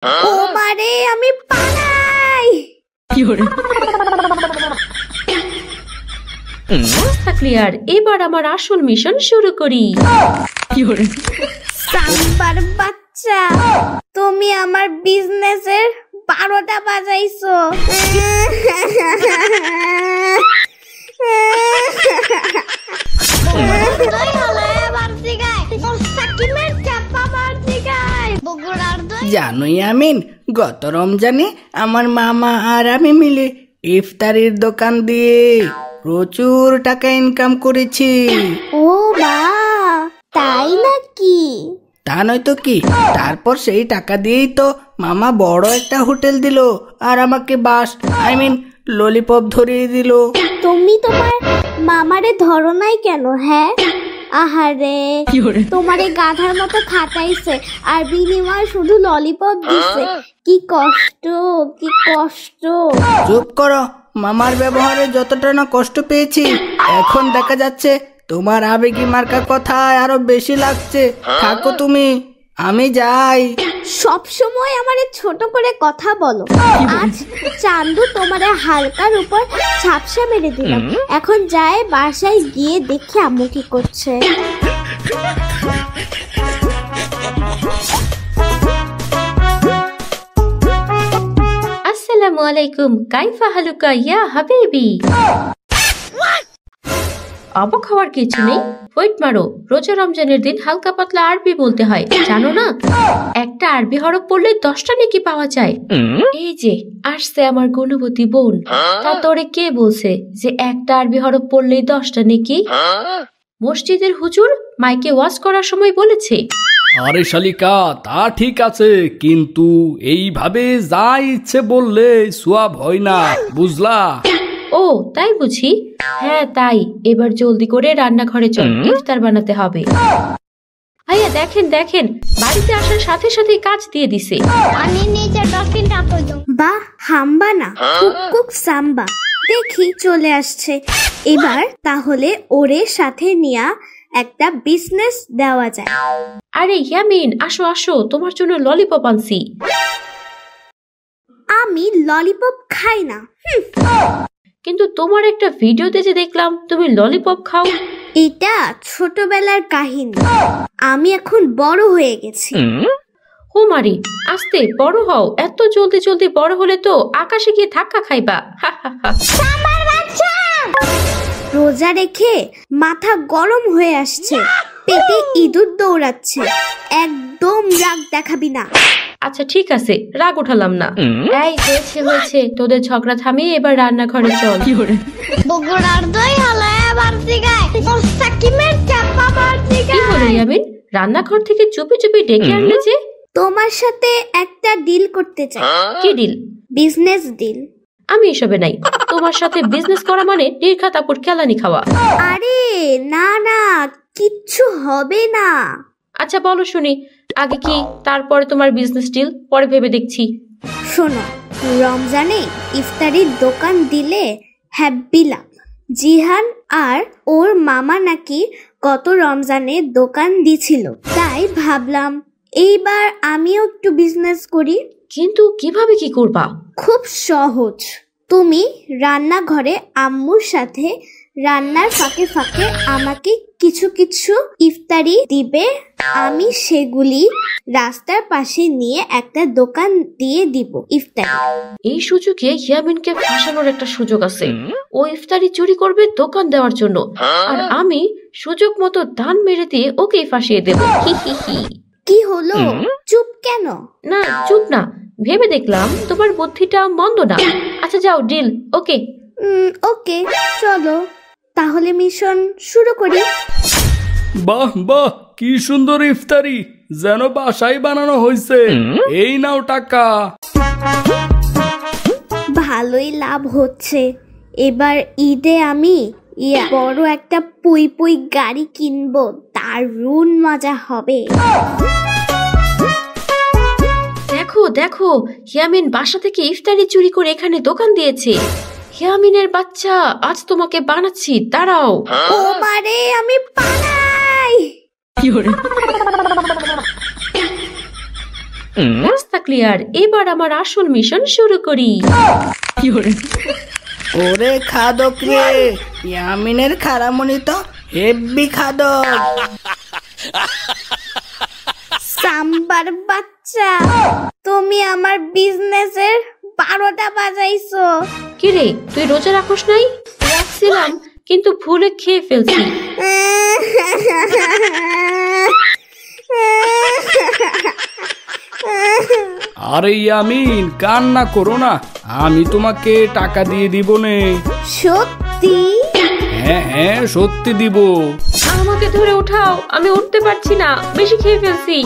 ও মারে আমি পালাই। ক্লিয়ার, এবার আমার আসল মিশন শুরু করি। সাম্বার বাচ্চা, তুমি আমার বিজনেসের 12টা বাজাইছো। জানোই আমিন, গত রমজানে আমার মামা আর আমি মিলে ইফতারির দোকান দিয়ে প্রচুর টাকা ইনকাম করেছি। ও মা, তাই নাকি? তা নয় তো কি, তারপর সেই টাকা দিয়েই তো মামা বড় একটা হোটেল দিল আর আমাকে ললিপপ ধরিয়ে দিল। তুমি তোমার মামারে ধরো নাই কেন? হ্যাঁ, আহারে, তোমারে গাধার মতো খাটাইছে আর বিনিময়ে শুধু ললিপপ দিছে। কি কষ্ট, কি কষ্ট। চুপ করো, মামার ব্যবহারে যতটা না কষ্ট পেয়েছি, এখন দেখা যাচ্ছে তোমার আবেগী মার্কা কথায় আরো বেশি লাগছে। থাকো তুমি, আমি যাই। সব সময় আমারে ছোট করে কথা বলো। আজ চান্দু তোমারে হালকার উপর ঝাপসা মেরে দিলাম। এখন যায় বাসায় গিয়ে দেখে আম্মু কি করছে। আসসালামু আলাইকুম, কাইফা হালুকা ইয়া হাবিবি। অবাক হওয়ার কিছু নেই, ওয়েট মারো। রোজা রমজানের দিন হালকা পাতলা আরবি বলতে হয়, জানো না? একটা আরবি হরফ পড়লে 10টা নেকি পাওয়া যায়। এই যে আসছে আমার গুণবতী বোন, তা তোরে কে বলছে যে একটা আরবি হরফ পড়লেই 10টা নেকি? মসজিদের হুজুর মাইকে ওয়াজ করার সময় বলেছে। আরে শালিকা, তা ঠিক আছে, কিন্তু এইভাবে যা ইচ্ছে বললে সওয়াব হয় না, বুঝলা? ও তাই বুঝি? হ্যাঁ তাই। এবার জলদি করে রান্নাঘরে চল, ইফতার বানাতে হবে। ভাইয়া দেখেন দেখেন, বাড়িতে আসার সাথে সাথে কাজ দিয়ে দিছে। বাহ, হাম্বা না, কুক সাম্বা। দেখি চলে আসছে। এবার তাহলে ওরে সাথে নিয়া একটা বিজনেস দেওয়া যায়। আরে ইয়ামিন, আসো আসো, তোমার জন্য ললিপপ আনছি। আমি ললিপপ খাই না। কিন্তু তোমার একটা ভিডিওতে যে দেখলাম তুমি ললিপপ খাও। এটা ছোটবেলার কাহিনী, আমি এখন বড় হয়ে গেছি। ও মারি, আস্তে বড় হও। এত জলদি জলদি বড় হলে তো আকাশে গিয়ে ধাক্কা খাইবা। রোজা রেখে মাথা গরম হয়ে আসছে, পেটে ইঁদুর দৌড়াচ্ছে। একদম রাগ দেখাবি না। আচ্ছা ঠিক আছে, রাগ উঠালাম না। এই হয়েছে হয়েছে, তোদের ঝগড়া থামিয়ে এবার রান্নাঘরে চল। কি হলো ইয়ামিন, রান্নাঘর থেকে চুপি চুপি ডেকে আনলে যে? তোমার সাথে একটা ডিল করতে চাই। কি ডিল? Business deal. আমি এসবে নাই। তোমার সাথে বিজনেস করা মানে নির্ঘাত আপুর কেলানি খাওয়া। আরে না না, কিচ্ছু হবে না। আচ্ছা বলো শুনি, আগে কি, তারপরে তোমার বিজনেস ডিল পরে ভেবে দেখছি। শোনো, রমজানে ইফতারির দোকান দিলে হ্যাপি লাভ। জিহান আর ওর মামা নাকি গত রমজানে দোকান দিছিল, তাই ভাবলাম এইবার আমিও একটু বিজনেস করি। কিন্তু কিভাবে কি করবা? খুব সহজ। তুমি রান্নাঘরে আম্মুর সাথে রান্নার ফাঁকে ফাঁকে আমাকে কিছু কিছু ইফতারি দিবে, আমি সেগুলি রাস্তার পাশে নিয়ে একটা দোকান দিয়ে দিব ইফতারি। এই সুযোগে ইয়ামিনকে ফাঁসানোর একটা সুযোগ আছে। ও ইফতারি চুরি করবে দোকান দেওয়ার জন্য, আর আমি সুযোগ মতো দান মেরে দিয়ে ওকেই ফাঁসিয়ে দেব। কি হলো, চুপ কেন? না চুপ না, ভেবে দেখলাম তোমার বুদ্ধিটা মন্দ না। আচ্ছা যাও, ডিল ওকে। ওকে, চলো তাহলে মিশন শুরু করি। বাহ বাহ, কি সুন্দর ইফতারি, যেন বাসায় বানানো হয়েছে। এই নাও টাকা। ভালোই লাভ হচ্ছে। এবার ঈদে আমি বড় একটা পুই পুই গাড়ি কিনবো, দারুণ মজা হবে। দেখো দেখো, ইয়ামিন বাসা থেকে ইফতারি চুরি করে এখানে দোকান দিয়েছে। ইয়ামিনের বাচ্চা, আজ তোমাকে বানাচ্ছি, দাঁড়াও। ও মারে আমি পালাই। রাস্তা ক্লিয়ার, এবার আমার আসল মিশন শুরু করি। ওরে খাদক রে, ইয়ামিনের খারামণি তো হেব্বি খাদক। সাম্বার বাচ্চা, তুমি আমার বিজনেসের 12টা বাজাইছো। কিরে, তুই রোজা রাখোস নাই? রাখছিলাম, কিন্তু ভুলে খেয়ে ফেলছি। আরে ইয়ামিন, কান্না করো না, আমি তোমাকে টাকা দিয়ে দিব নে। সত্যি? হ্যাঁ হ্যাঁ, সত্যি দিব। আমাকে ধরে উঠাও, আমি উঠতে পারছি না, বেশি খেয়ে ফেলছি।